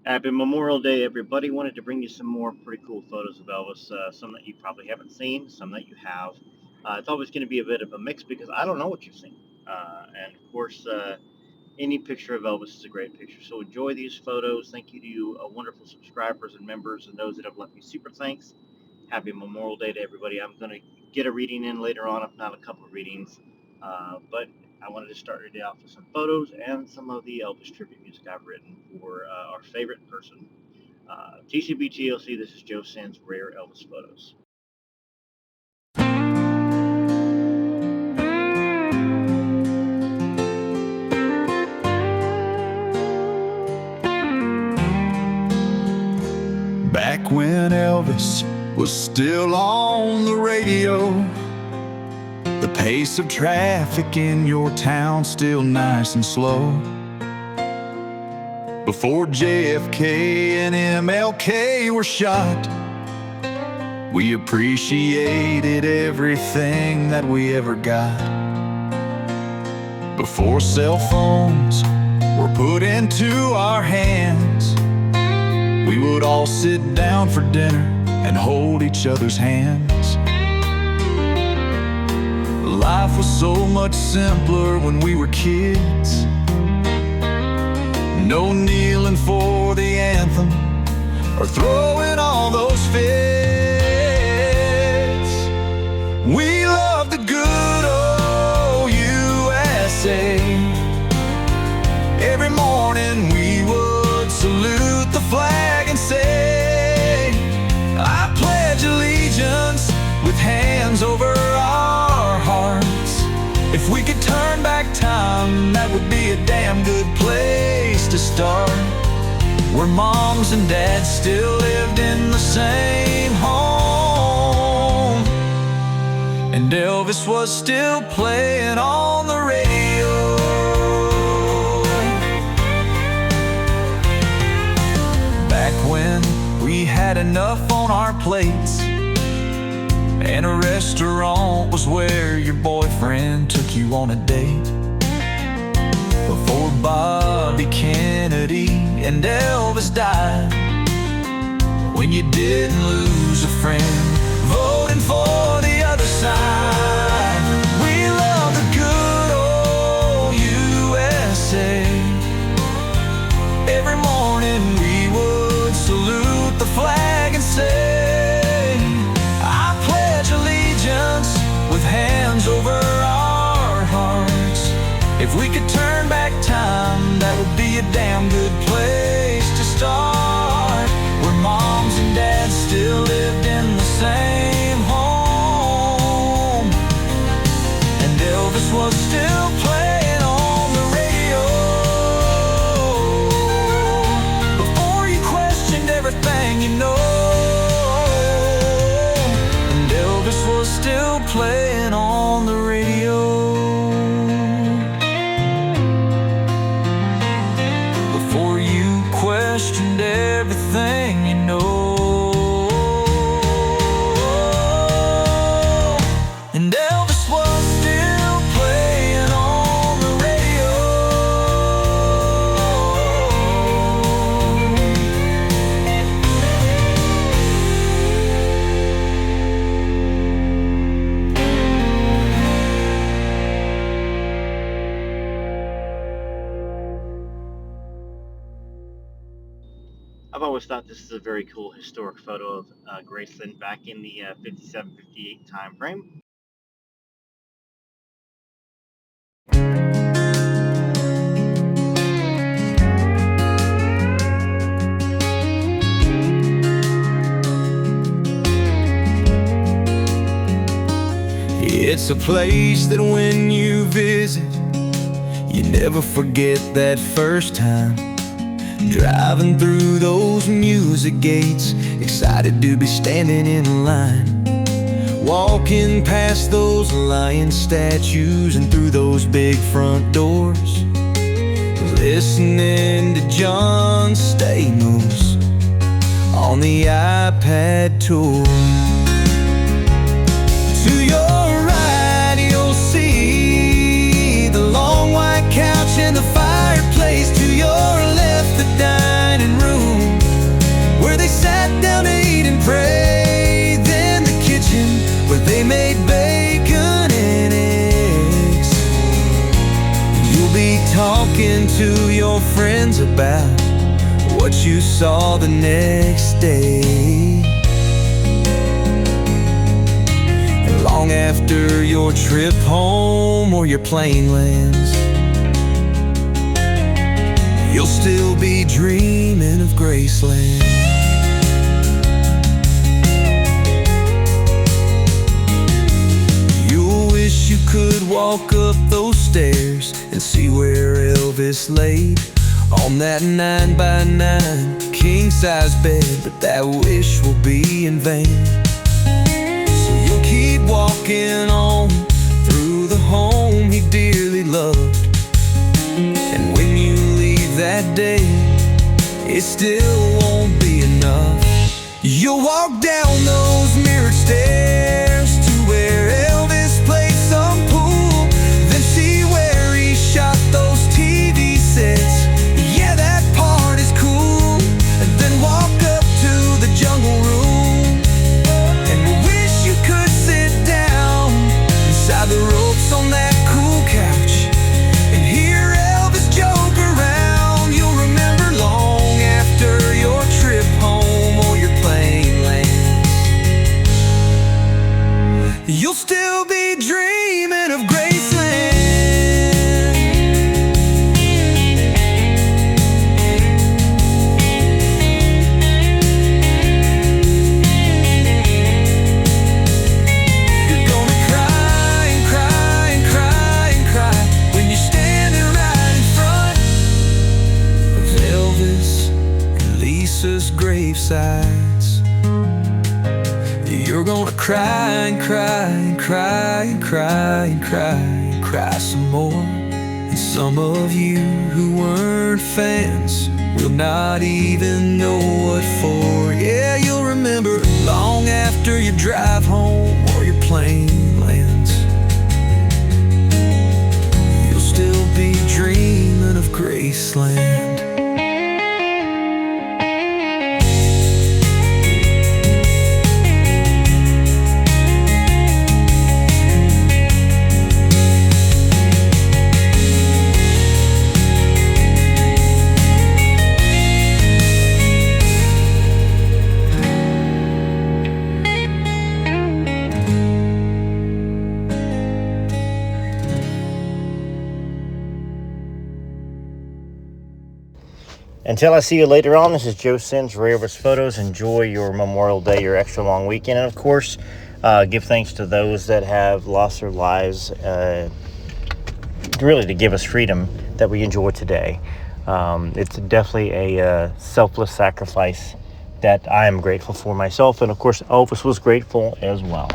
Happy Memorial Day, everybody. Wanted to bring you some more pretty cool photos of Elvis. Some that you probably haven't seen, some that you have. I thought it was going to be a bit of a mix because I don't know what you've seen. And of course, any picture of Elvis is a great picture. So enjoy these photos. Thank you to you, wonderful subscribers and members, and those that have left me super thanks. Happy Memorial Day to everybody. I'm going to get a reading in later on, if not a couple of readings. But I wanted to start today off with some photos and some of the Elvis tribute music I've written for our favorite person. TCB TLC, this is Joe Sands' Rare Elvis Photos. Back when Elvis was still on the radio, the pace of traffic in your town still nice and slow. Before JFK and MLK were shot, we appreciated everything that we ever got. Before cell phones were put into our hands, we would all sit down for dinner and hold each other's hands. Life was so much simpler when we were kids. No kneeling for the anthem or throwing all those fits. We loved the good old USA. Every morning we would salute the flag and say, I pledge allegiance, with hands over our hearts. If we could turn back time, that would be a damn good place to start, where moms and dads still lived in the same home, and Elvis was still playing on the radio. Back when we had enough on our plates, and a restaurant was where your boyfriend took you on a date. Before Bobby Kennedy and Elvis died, when you didn't lose a friend voting for the other side. We love the good old USA. Every morning we would salute the flag and say, I pledge allegiance, with hands over our hearts. If we could turn back time, that would be a damn good place to start, where moms and dads still lived in the same home, and Elvis was still playing on the radio. Before you questioned everything you know, and Elvis was still playing on the radio. Before you questioned everything you know, and Elvis was still playing on the radio. I've always thought this is a very cool historic photo of Graceland back in the 57-58 time frame. It's a place that when you visit, you never forget that first time, driving through those music gates, excited to be standing in line, walking past those lion statues and through those big front doors, listening to John Stamos on the iPad tour. To your right you'll see the long white couch and the fireplace. To your left the dining room to your friends about what you saw the next day. And long after your trip home or your plane lands, you'll still be dreaming of Graceland. You'll wish you could walk up those stairs and see where Elvis laid on that 9x9 king-size bed, but that wish will be in vain. So you'll keep walking on through the home he dearly loved, and when you leave that day, it still won't be enough. You'll walk down those mirrored stairs to where Elvis played some pool, then see where he shot those TV sets. Yeah, that part is cool. And then walk up to the jungle room and wish you could sit down inside the ropes on that cool couch and hear Elvis joke around. You'll remember long after your trip home or your plane lands. You'll still be dreaming of Graceland. You're gonna cry and cry and cry and cry when you're standing right in front of Elvis and Lisa's gravesides. You're gonna cry and cry and cry and cry and cry and cry some more. And some of you who weren't fans will not even know what for. Yeah, you'll remember long after your drive home or your plane lands. You'll still be dreaming of Graceland. Until I see you later on, this is Joe Sins, Ray Elvis Photos. Enjoy your Memorial Day, your extra long weekend. And of course, give thanks to those that have lost their lives, really to give us freedom that we enjoy today. It's definitely a selfless sacrifice that I am grateful for myself. And of course, Elvis was grateful as well.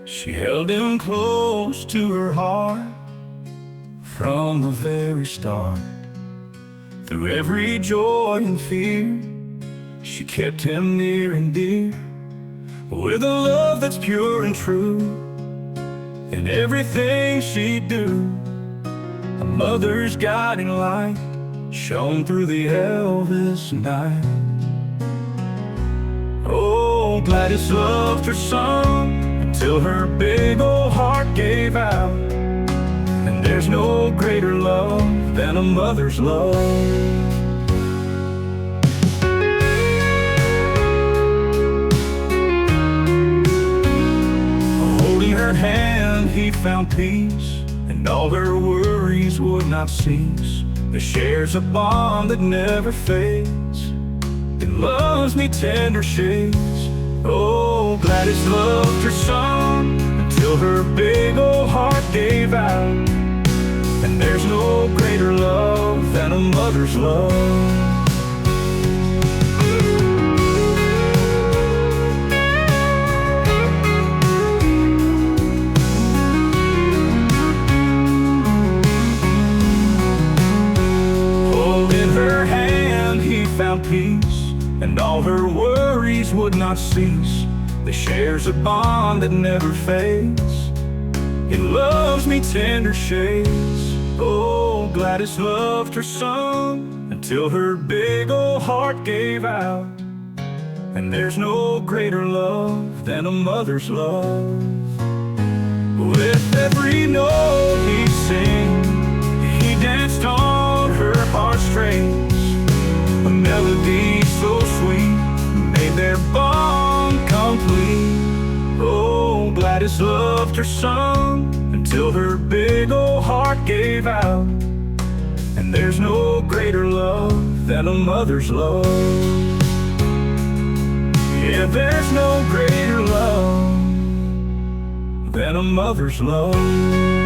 She held him close to her heart from the very start. Through every joy and fear, she kept him near and dear, with a love that's pure and true. In everything she'd do, a mother's guiding light shone through the Elvis night. Oh, Gladys loved her son till her big old heart gave out. And there's no greater love than a mother's love. Holding her hand he found peace, and all her worries would not cease. There shares a bond that never fades, it loves me tender shades. Oh, Gladys loved her son until her big old heart gave out. And there's no greater love than a mother's love. Holding her hand he found peace, and all her worries would not cease. They shares a bond that never fades, it loves me tender shades. Oh, Gladys loved her son until her big old heart gave out. And there's no greater love than a mother's love. With every note he sang, he danced on her heartstrings. A melody so sweet made their bond complete. Oh, Gladys loved her son until her big old heart gave out. And there's no greater love than a mother's love. Yeah, there's no greater love than a mother's love.